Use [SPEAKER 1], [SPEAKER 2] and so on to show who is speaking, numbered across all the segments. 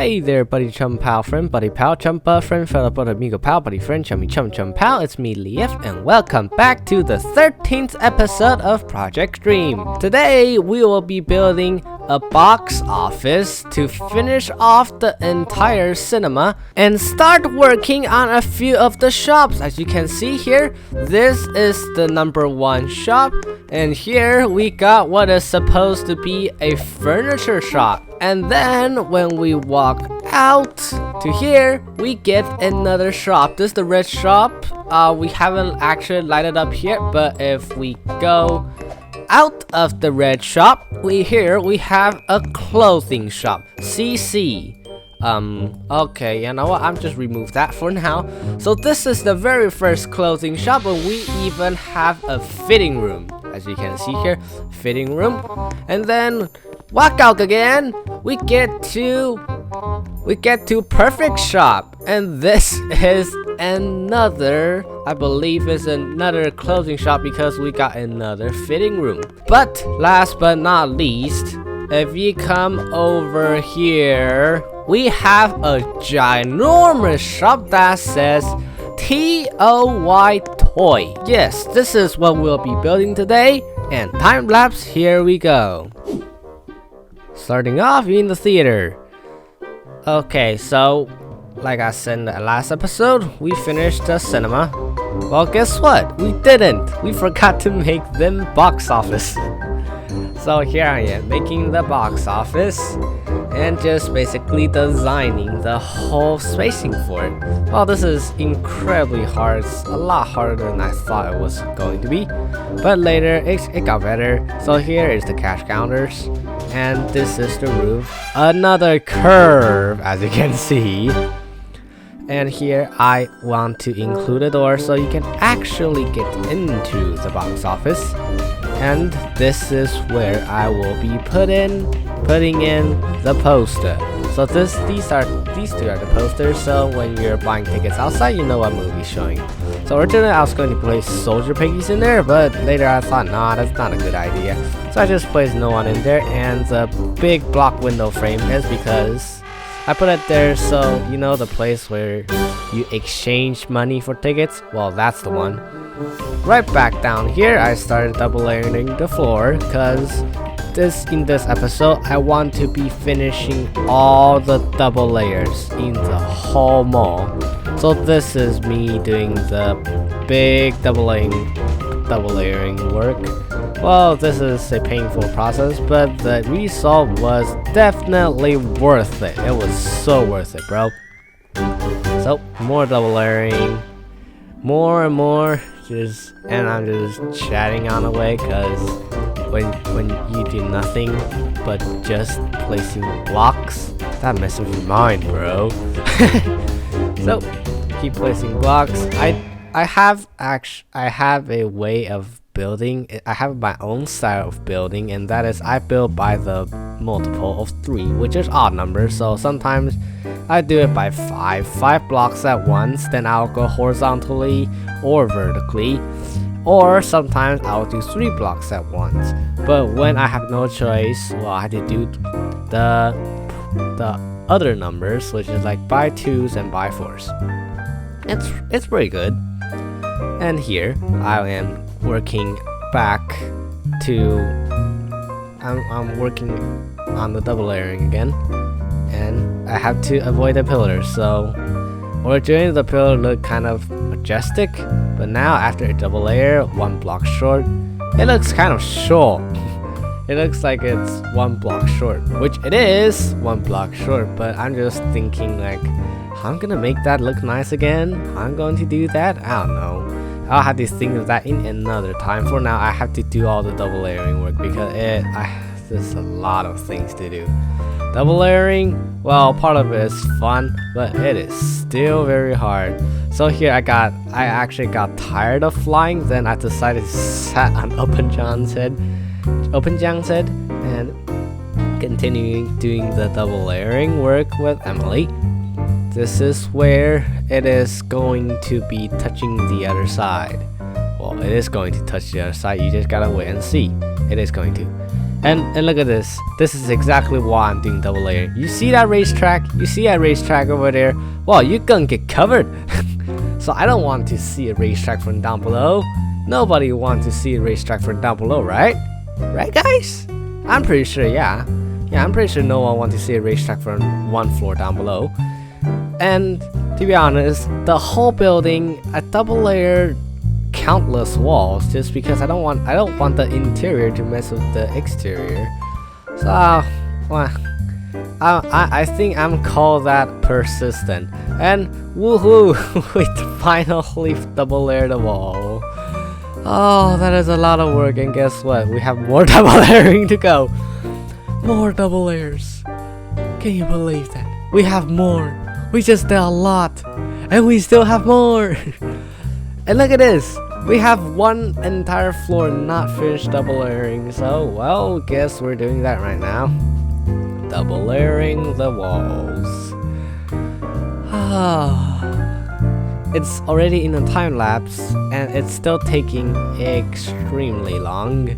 [SPEAKER 1] Hey there, buddy chum pal friend, buddy pal chum friend, fellow brother amigo pal, buddy friend, chummy chum chum pal. It's me, Lief, and welcome back to the 13th episode of Project Dream. Today, we will be building a box office to finish off the entire cinema and start working on a few of the shops. As you can see here, this is the #1 shop, and here we got what is supposed to be a furniture shop. And then when we walk out to here, we get another shop. This is the red shop. We haven't actually lighted up here, but if we go out of the red shop, we have a clothing shop, CC. Okay, you know what, I'm just remove that for now. So this is the very first clothing shop, and we even have a fitting room. As you can see here, fitting room. And then walk out again, we get to perfect shop, and this is another, I believe is another clothing shop because we got another fitting room. But last but not least, if you come over here, we have a ginormous shop that says TOY Toy. Yes, this is what we'll be building today, and time lapse, here we go. Starting off in the theater. Okay, so like I said in the last episode, we finished the cinema. Well, guess what? We didn't. We forgot to make them box office. So here I am making the box office and just basically designing the whole spacing for it. Well, this is incredibly hard. It's a lot harder than I thought it was going to be, but later it got better. So here is the cash counters, and this is the roof. Another curve, as you can see. And here I want to include a door so you can actually get into the box office. And this is where I will be putting in the poster. So these two are the posters, so when you're buying tickets outside, you know what movie's showing. So originally I was going to place soldier piggies in there, but later I thought, nah, that's not a good idea. So I just placed no one in there, and the big block window frame is because I put it there so you know the place where you exchange money for tickets. Well, that's the one. Right back down here, I started double layering the floor because in this episode I want to be finishing all the double layers in the whole mall. So this is me doing the big double layering work. Well, this is a painful process, but the result was definitely worth it. It was so worth it, bro. So more double layering, more and more, and I'm just chatting on the way because when you do nothing but just placing blocks, that messes with your mind, bro. So keep placing blocks. I have a way of building. I have my own style of building, and that is I build by the multiple of 3, which is odd numbers. So sometimes I do it by 5 blocks at once, then I'll go horizontally or vertically, or sometimes I'll do 3 blocks at once. But when I have no choice, well, I have to do the other numbers, which is like by 2s and by 4s. It's pretty good. And here I am working back to I'm working on the double layering again, and I have to avoid the pillars. So originally the pillar looked kind of majestic, but now after a double layer 1 block short, it looks kind of short. It looks like it's 1 block short, which it is 1 block short, but I'm just thinking like, I'm gonna make that look nice again. I'm going to do that. I don't know. I'll have to think of that in another time. For now, I have to do all the double layering work because there's a lot of things to do. Double layering, well, part of it is fun, but it is still very hard. So here I actually got tired of flying, then I decided to sat on Open John's head, and continuing doing the double layering work with Emily. This is where it is going to be touching the other side. Well, it is going to touch the other side. You just gotta wait and see. It is going to. And look at this. This is exactly why I'm doing double layer. You see that racetrack? You see that racetrack over there? Well, you're gonna get covered. So I don't want to see a racetrack from down below. Nobody wants to see a racetrack from down below, right? Right, guys? I'm pretty sure, yeah. Yeah, I'm pretty sure no one wants to see a racetrack from one floor down below. And to be honest, the whole building, I double layered countless walls just because I don't want the interior to mess with the exterior. So well, I think I'm called that persistent. And woohoo, we finally double layered the wall. Oh, that is a lot of work, and guess what? We have more double layering to go. More double layers. Can you believe that? We have more. We just did a lot, and we still have more. And look at this. We have one entire floor not finished double layering. So, well, guess we're doing that right now. Double layering the walls. It's already in a time lapse, and it's still taking extremely long.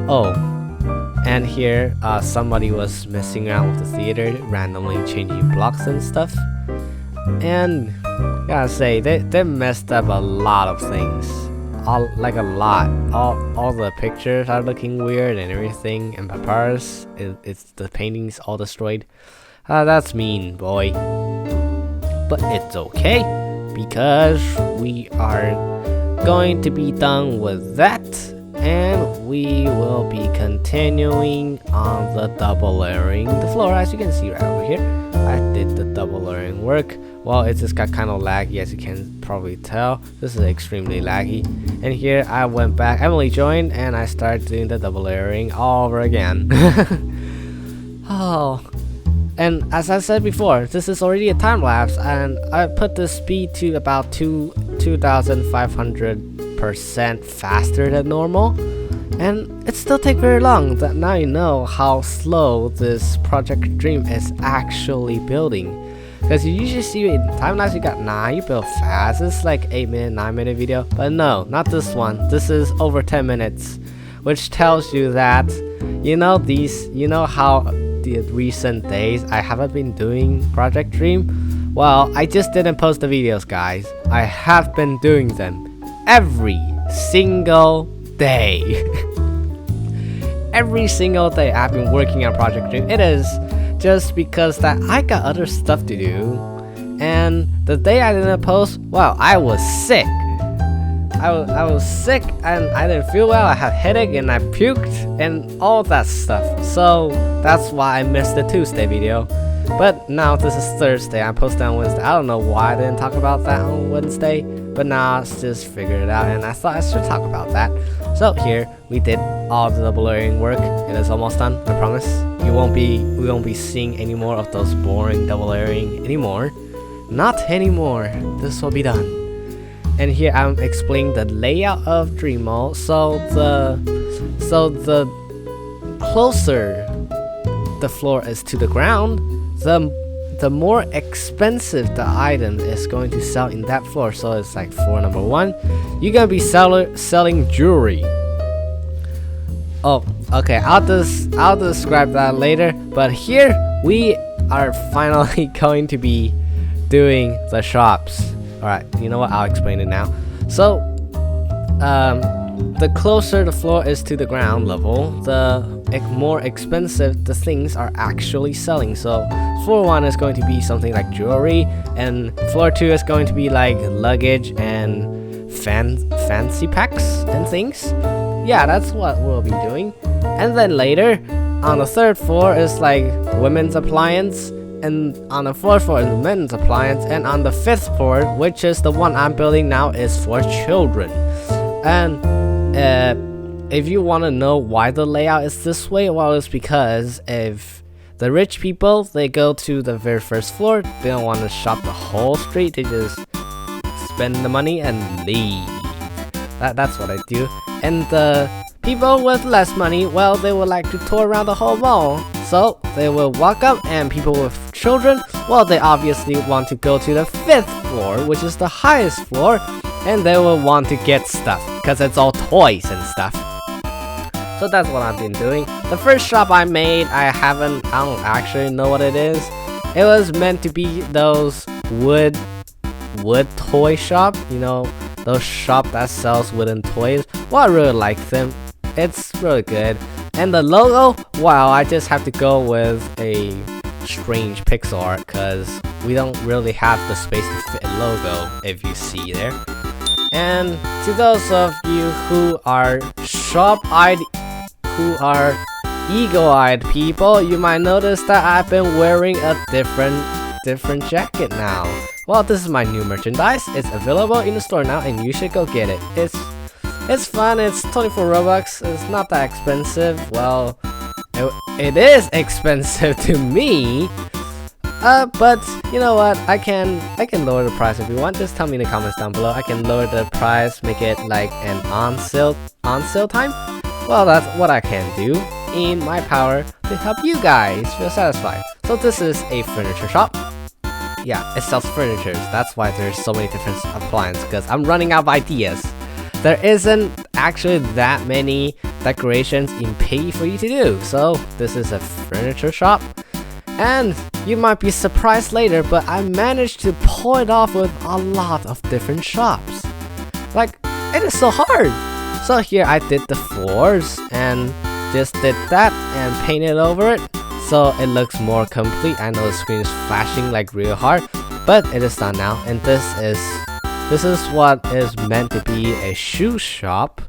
[SPEAKER 1] Oh, and here somebody was messing around with the theater, randomly changing blocks and stuff. And gotta say, they messed up a lot of things. Like a lot. All the pictures are looking weird and everything. And Papyrus, it's the paintings all destroyed. That's mean, boy. But it's okay, because we are going to be done with that, and we will be continuing on the double layering the floor. As you can see right over here, I did the double layering work. Well, it just got kind of laggy, as you can probably tell. This is extremely laggy. And here I went back, Emily joined, and I started doing the double layering all over again. Oh. And as I said before, this is already a time lapse, and I put the speed to about 2,500% faster than normal, and it still takes very long. That now you know how slow this Project Dream is actually building. Because you usually see in time lapse you got you build fast. It's like 8-minute, 9-minute video, but no, not this one. This is over 10 minutes, which tells you that how the recent days I haven't been doing Project Dream. Well, I just didn't post the videos, guys. I have been doing them every single day. Every single day I've been working on Project Dream. It is just because that I got other stuff to do, and the day I didn't post, well, I was sick. I was sick and I didn't feel well. I had a headache and I puked and all that stuff. So that's why I missed the Tuesday video. But now this is Thursday. I posted on Wednesday. I don't know why I didn't talk about that on Wednesday, but now I just figured it out, and I thought I should talk about that. So here we did all the double layering work. It is almost done. I promise. We won't be seeing any more of those boring double layering anymore. Not anymore. This will be done. And here I'm explaining the layout of Dreamo. So the closer the floor is to the ground, the more expensive the item is going to sell in that floor. So it's like floor number 1, you're gonna be selling jewelry. Oh, okay. I'll describe that later. But here we are finally going to be doing the shops. Alright, you know what? I'll explain it now. So, the closer the floor is to the ground level, the more expensive the things are actually selling. So, floor 1 is going to be something like jewelry, and floor 2 is going to be like luggage and fancy packs and things. Yeah, that's what we'll be doing. And then later, on the 3rd floor is like women's appliance, and on the 4th floor is men's appliance, and on the 5th floor, which is the one I'm building now, is for children. And if you want to know why the layout is this way, well, it's because if the rich people, they go to the very first floor, they don't want to shop the whole street, they just spend the money and leave. That's what I do. And the people with less money, well, they would like to tour around the whole mall, so they will walk up, and people with children, well, they obviously want to go to the 5th floor, which is the highest floor, and they will want to get stuff, because it's all toys and stuff. So that's what I've been doing. The first shop I made, I don't actually know what it is. It was meant to be those wood toy shop, you know, those shop that sells wooden toys. Well, I really like them. It's really good. And the logo, wow, I just have to go with a strange pixel art because we don't really have the space to fit a logo, if you see there. And to those of you who are sharp-eyed, who are eagle-eyed people, you might notice that I've been wearing a different jacket now. Well, this is my new merchandise. It's available in the store now and you should go get it. It's fun. It's 24 Robux. It's not that expensive. Well, it is expensive to me. But you know what? I can lower the price if you want. Just tell me in the comments down below. I can lower the price, make it like an on sale time. Well, that's what I can do in my power to help you guys feel satisfied. So this is a furniture shop. Yeah, it sells furniture. That's why there's so many different appliances, because I'm running out of ideas. There isn't actually that many decorations in Piggy for you to do. So this is a furniture shop. And you might be surprised later, but I managed to pull it off with a lot of different shops. Like, it is so hard. So here I did the floors and just did that and painted over it. So it looks more complete. I know the screen is flashing like real hard, but it is done now. And this is what is meant to be a shoe shop.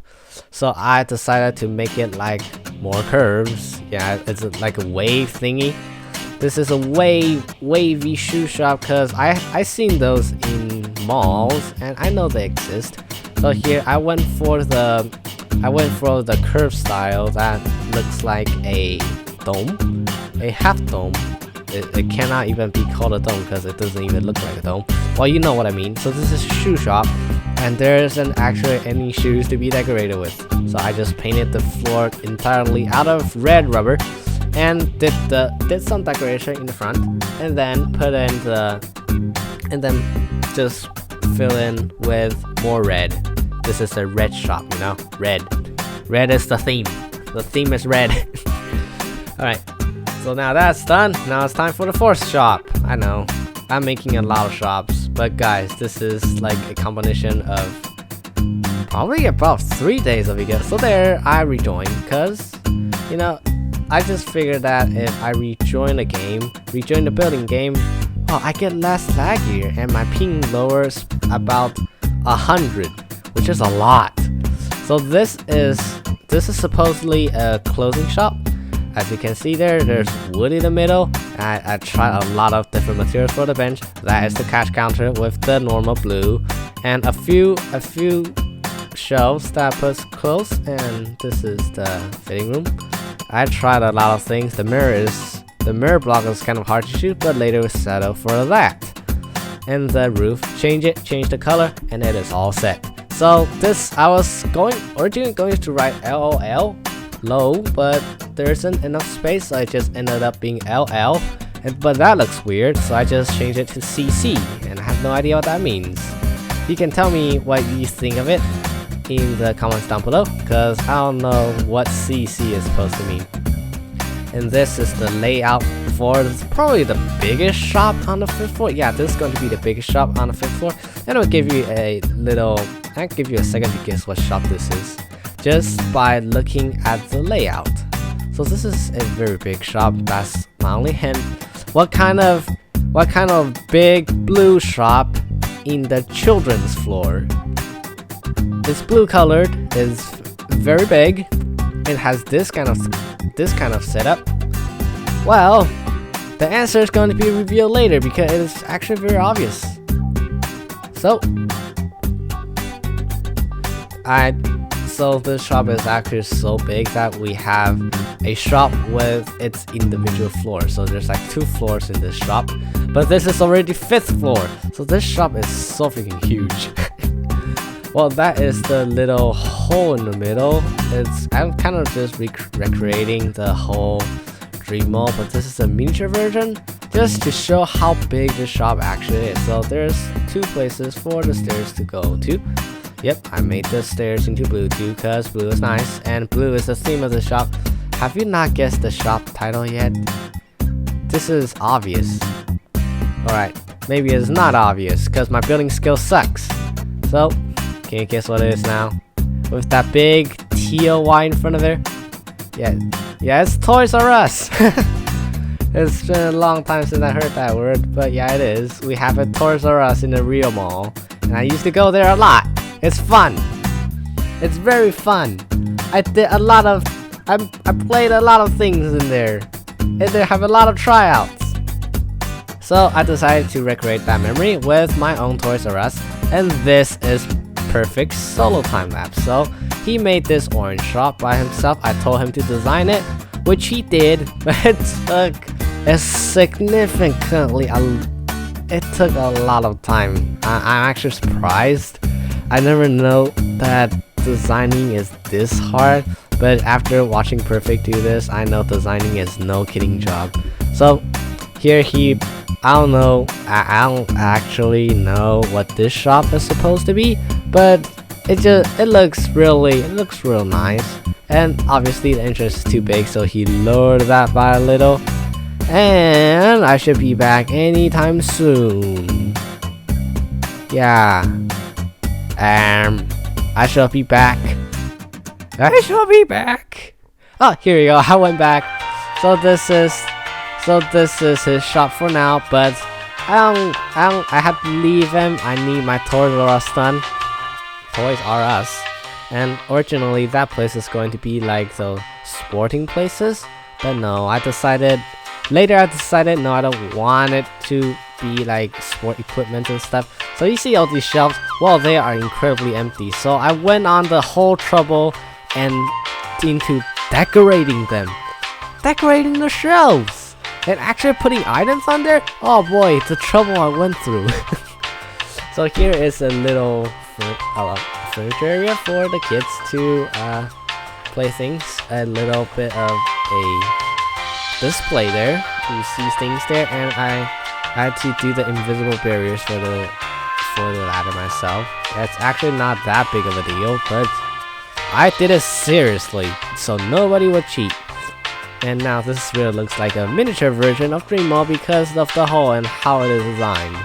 [SPEAKER 1] So I decided to make it like more curves. Yeah, it's like a wave thingy. This is a wavy shoe shop because I seen those in malls and I know they exist. So here I went for the curve style that looks like a dome, a half dome. It cannot even be called a dome because it doesn't even look like a dome. Well, you know what I mean. So this is a shoe shop and there isn't actually any shoes to be decorated with. So I just painted the floor entirely out of red rubber and did some decoration in the front and then just fill in with more red. This is a red shop, you know, red is the theme. The theme is red. Alright, so now that's done. Now it's time for the fourth shop. I know I'm making a lot of shops, but guys, this is like a combination of probably about 3 days of it. So there I rejoined because, you know, I just figured that if I rejoin the building game, oh, I get less laggier and my ping lowers about 100, which is a lot. So this is supposedly a clothing shop. As you can see there's wood in the middle. I tried a lot of different materials for the bench. That is the cash counter with the normal blue and a few shelves that puts clothes, and this is the fitting room. I tried a lot of things. The mirror block is kind of hard to shoot, but later we settled for that. And the roof, change the color, and it is all set. So this, I was originally going to write LOL, low, but there isn't enough space, so it just ended up being LL. But that looks weird, so I just changed it to CC, and I have no idea what that means. You can tell me what you think of it in the comments down below, because I don't know what CC is supposed to mean. And this is the layout for probably the biggest shop on the 5th floor. Yeah, this is going to be the biggest shop on the 5th floor. And I'll give you a second to guess what shop this is, just by looking at the layout. So this is a very big shop. That's my only hint. What kind of big blue shop in the children's floor? It's blue colored, it's very big, it has this kind of setup. Well, the answer is going to be revealed later because it is actually very obvious. So this shop is actually so big that we have a shop with its individual floors. So there's like 2 floors in this shop, but this is already 5th floor. So this shop is so freaking huge. Well, that is the little hole in the middle. I'm kind of just recreating the whole dream mall, but this is a miniature version just to show how big the shop actually is. So there's 2 places for the stairs to go to. Yep, I made the stairs into blue too, cause blue is nice, and blue is the theme of the shop. Have you not guessed the shop title yet? This is obvious. Alright, maybe it's not obvious, cause my building skill sucks. So, can you guess what it is now? With that big TOY in front of there? Yeah, it's Toys R Us. It's been a long time since I heard that word, but yeah, it is. We have a Toys R Us in the real mall, and I used to go there a lot. It's fun. It's very fun. I played a lot of things in there, and they have a lot of tryouts. So I decided to recreate that memory with my own Toys R Us, and this is perfect solo time lapse. So he made this orange shop by himself. I told him to design it, which he did, but it took a lot of time. I'm actually surprised. I never know that designing is this hard, but after watching Perfect do this, I know designing is no kidding job. So here I don't actually know what this shop is supposed to be, but it looks real nice. And obviously the entrance is too big, so he lowered that by a little. And I should be back anytime soon. Yeah. I shall be back. Oh, here we go. I went back. So this is his shop for now, but I have to leave him. I need my Toys R Us done. Toys R Us. And originally that place is going to be like the sporting places, but no, I decided no, I don't want it to be like sport equipment and stuff. So you see all these shelves, well, they are incredibly empty. So I went on the whole trouble and into decorating them, decorating the shelves, and actually putting items on there. Oh boy, the trouble I went through. So here is a little furniture area for the kids to play things. A little bit of a display there. You see things there, and I had to do the invisible barriers for the ladder myself. It's actually not that big of a deal, but I did it seriously, so nobody would cheat. And now this really looks like a miniature version of Dream Mall because of the hole and how it is designed.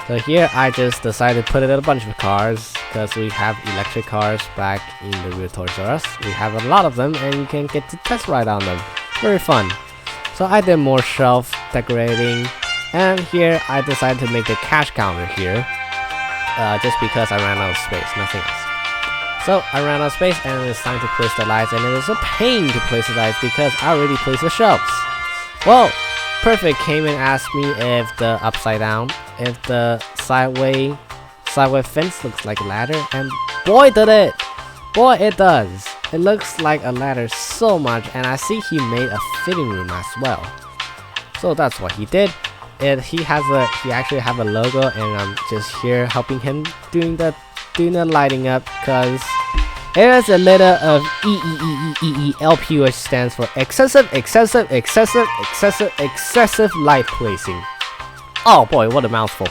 [SPEAKER 1] So here I just decided to put in a bunch of cars because we have electric cars back in the real Toys R Us. We have a lot of them and you can get to test ride on them. Very fun. So I did more shelf decorating, and here I decided to make the cash counter here just because I ran out of space, nothing else. So I ran out of space and it's time to place the lights, and it is a pain to place the lights because I already placed the shelves. Well, Perfect came and asked me if the if the sideway fence looks like a ladder, and boy did it! Boy it does! It looks like a ladder so much, and I see he made a fitting room as well. So that's what he did. He actually have a logo, and I'm just here helping him doing the lighting up, cause it is a letter of EEEEEELP, which stands for excessive light placing. Oh boy, what a mouthful.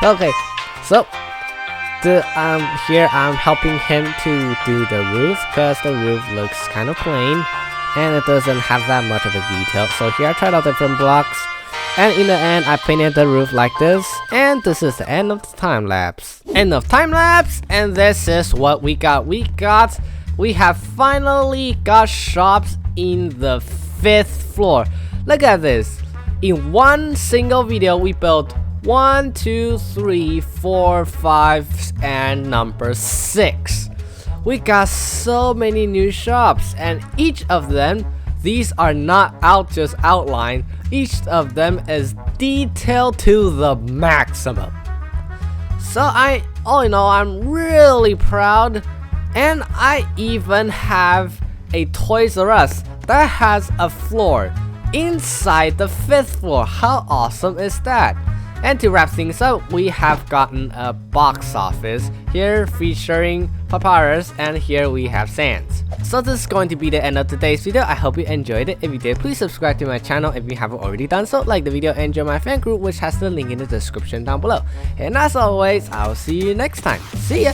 [SPEAKER 1] Okay, so here I'm helping him to do the roof, cause the roof looks kind of plain and it doesn't have that much of a detail. So here I tried out different blocks, and in the end I painted the roof like this, and this is the end of the time lapse. And this is what we got. We have finally got shops in the 5th floor. Look at this. In one single video we built 1, 2, 3, 4, 5, and number 6. We got so many new shops, and each of them, these are not just outlined, each of them is detailed to the maximum. So all in all, I'm really proud, and I even have a Toys R Us that has a floor inside the 5th floor. How awesome is that? And to wrap things up, we have gotten a box office here featuring Papyrus, and here we have Sans. So this is going to be the end of today's video. I hope you enjoyed it. If you did, please subscribe to my channel if you haven't already done so. Like the video and join my fan group, which has the link in the description down below. And as always, I'll see you next time. See ya!